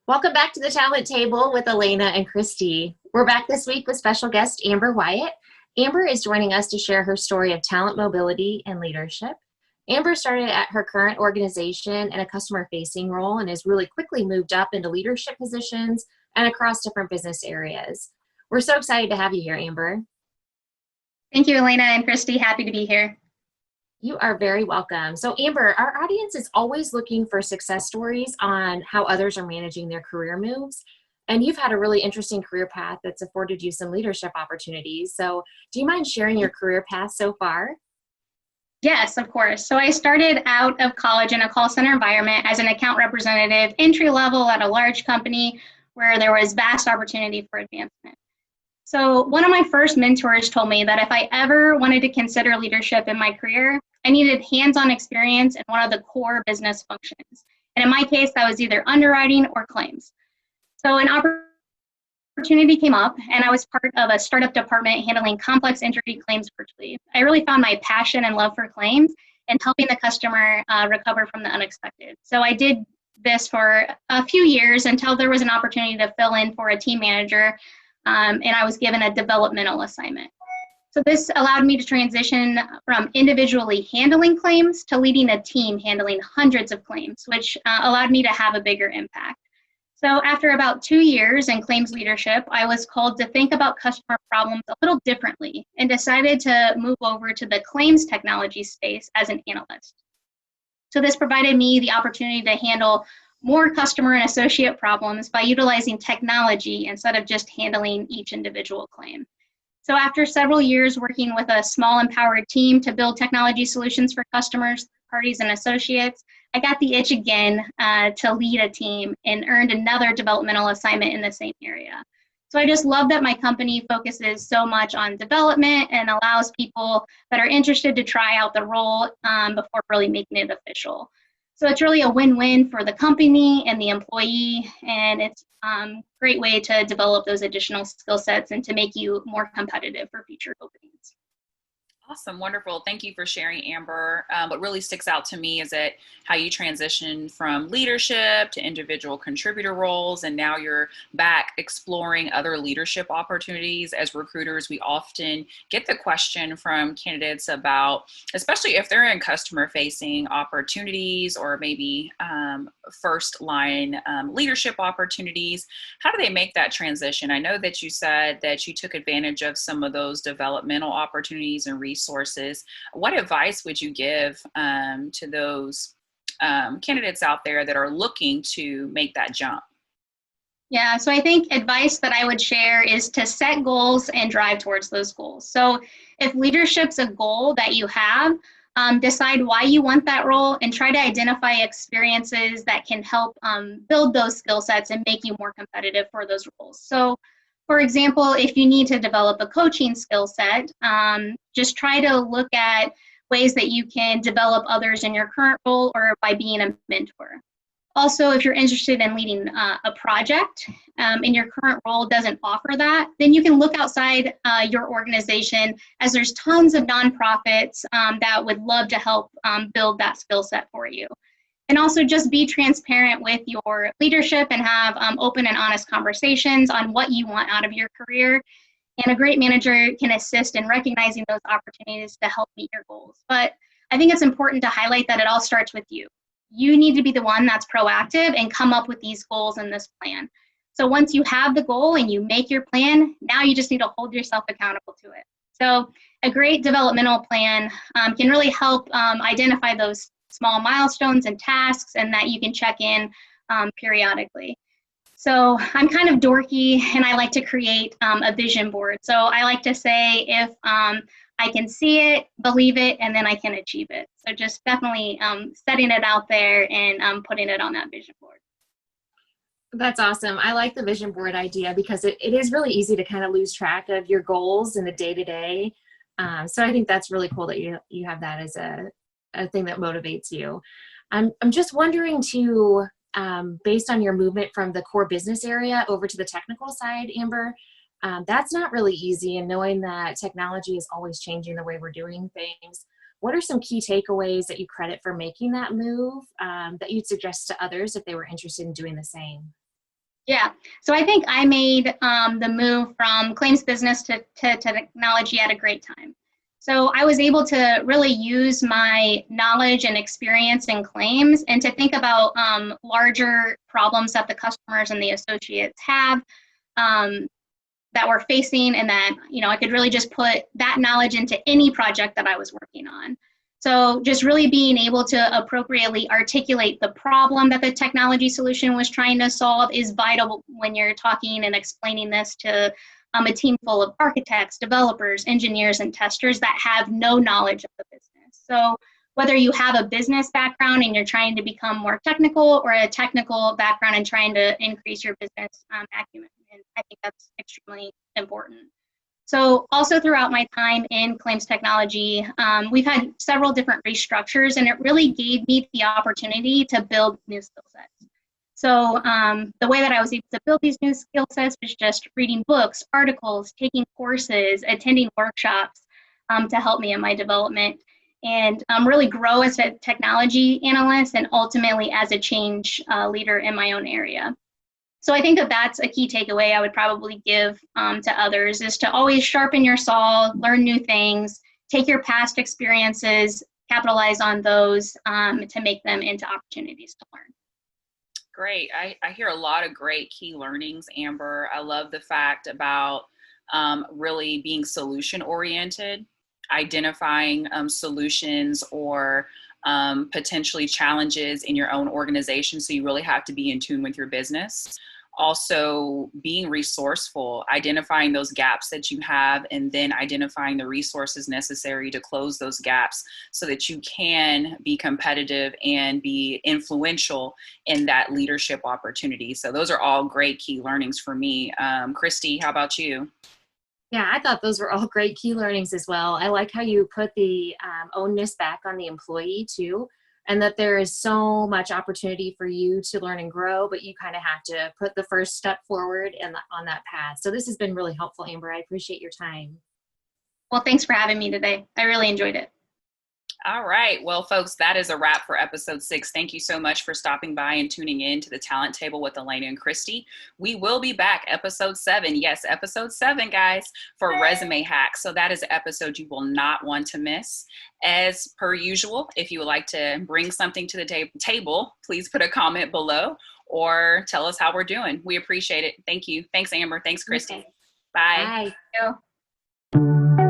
Welcome back to the Talent Table with Elena and Christy. We're back this week with special guest Amber Wyatt. Amber is joining us to share her story of talent mobility and leadership. Amber started at her current organization in a customer-facing role and has really quickly moved up into leadership positions and across different business areas. We're so excited to have you here, Amber. Thank you, Elena and Christy. Happy to be here. You are very welcome. So Amber, our audience is always looking for success stories on how others are managing their career moves. And you've had a really interesting career path that's afforded you some leadership opportunities. So do you mind sharing your career path so far? Yes, of course. So I started out of college in a call center environment as an account representative, entry level at a large company where there was vast opportunity for advancement. So one of my first mentors told me that if I ever wanted to consider leadership in my career, I needed hands-on experience in one of the core business functions. And in my case, that was either underwriting or claims. So an opportunity came up and I was part of a startup department handling complex injury claims virtually. I really found my passion and love for claims and helping the customer recover from the unexpected. So I did this for a few years until there was an opportunity to fill in for a team manager, and I was given a developmental assignment. So this allowed me to transition from individually handling claims to leading a team handling hundreds of claims, which allowed me to have a bigger impact. So after about 2 years in claims leadership, I was called to think about customer problems a little differently and decided to move over to the claims technology space as an analyst. So this provided me the opportunity to handle more customer and associate problems by utilizing technology instead of just handling each individual claim. So after several years working with a small empowered team to build technology solutions for customers, parties, and associates, I got the itch again to lead a team and earned another developmental assignment in the same area. So I just love that my company focuses so much on development and allows people that are interested to try out the role before really making it official. So it's really a win-win for the company and the employee, and it's a great way to develop those additional skill sets and to make you more competitive for future openings. Awesome. Wonderful. Thank you for sharing, Amber. What really sticks out to me is that how you transition from leadership to individual contributor roles, and now you're back exploring other leadership opportunities. As recruiters, we often get the question from candidates about, especially if they're in customer facing opportunities or maybe first line leadership opportunities, how do they make that transition? I know that you said that you took advantage of some of those developmental opportunities and resources. What advice would you give to those candidates out there that are looking to make that jump? Yeah, so I think advice that I would share is to set goals and drive towards those goals. So if leadership's a goal that you have, decide why you want that role and try to identify experiences that can help build those skill sets and make you more competitive for those roles. So for example, if you need to develop a coaching skill set, just try to look at ways that you can develop others in your current role or by being a mentor. Also, if you're interested in leading a project and your current role doesn't offer that, then you can look outside your organization, as there's tons of nonprofits that would love to help build that skill set for you. And also just be transparent with your leadership and have open and honest conversations on what you want out of your career. And a great manager can assist in recognizing those opportunities to help meet your goals. But I think it's important to highlight that it all starts with you. You need to be the one that's proactive and come up with these goals and this plan. So once you have the goal and you make your plan, now you just need to hold yourself accountable to it. So a great developmental plan can really help identify those small milestones and tasks, and that you can check in periodically. So I'm kind of dorky and I like to create a vision board. So I like to say if I can see it, believe it, and then I can achieve it. So just definitely setting it out there and putting it on that vision board. That's awesome. I like the vision board idea because it is really easy to kind of lose track of your goals in the day-to-day. So I think that's really cool that you have that as a thing that motivates you. I'm just wondering too, based on your movement from the core business area over to the technical side, Amber, that's not really easy. And knowing that technology is always changing the way we're doing things, what are some key takeaways that you credit for making that move that you'd suggest to others if they were interested in doing the same? Yeah. So I think I made the move from claims business to technology at a great time. So I was able to really use my knowledge and experience in claims and to think about larger problems that the customers and the associates have that we're facing, and that, you know, I could really just put that knowledge into any project that I was working on. So just really being able to appropriately articulate the problem that the technology solution was trying to solve is vital when you're talking and explaining this to a team full of architects, developers, engineers, and testers that have no knowledge of the business. So whether you have a business background and you're trying to become more technical, or a technical background and trying to increase your business acumen, and I think that's extremely important. So also throughout my time in claims technology, we've had several different restructures, and it really gave me the opportunity to build new skill sets. So the way that I was able to build these new skill sets was just reading books, articles, taking courses, attending workshops to help me in my development, and really grow as a technology analyst and ultimately as a change leader in my own area. So I think that that's a key takeaway I would probably give to others, is to always sharpen your saw, learn new things, take your past experiences, capitalize on those to make them into opportunities to learn. Great. I hear a lot of great key learnings, Amber. I love the fact about really being solution oriented, identifying solutions or potentially challenges in your own organization. So you really have to be in tune with your business. Also being resourceful, identifying those gaps that you have, and then identifying the resources necessary to close those gaps so that you can be competitive and be influential in that leadership opportunity. So those are all great key learnings for me. Christy, how about you? Yeah, I thought those were all great key learnings as well. I like how you put the onus back on the employee too, and that there is so much opportunity for you to learn and grow, but you kind of have to put the first step forward and on that path. So this has been really helpful, Amber. I appreciate your time. Well, thanks for having me today. I really enjoyed it. All right. Well, folks, that is a wrap for episode 6. Thank you so much for stopping by and tuning in to the Talent Table with Elena and Christy. We will be back episode 7. Yes, episode 7, guys, for Resume Hacks. So that is an episode you will not want to miss. As per usual, if you would like to bring something to the table, please put a comment below or tell us how we're doing. We appreciate it. Thank you. Thanks, Amber. Thanks, Christy. Okay. Bye. Bye. Thank you.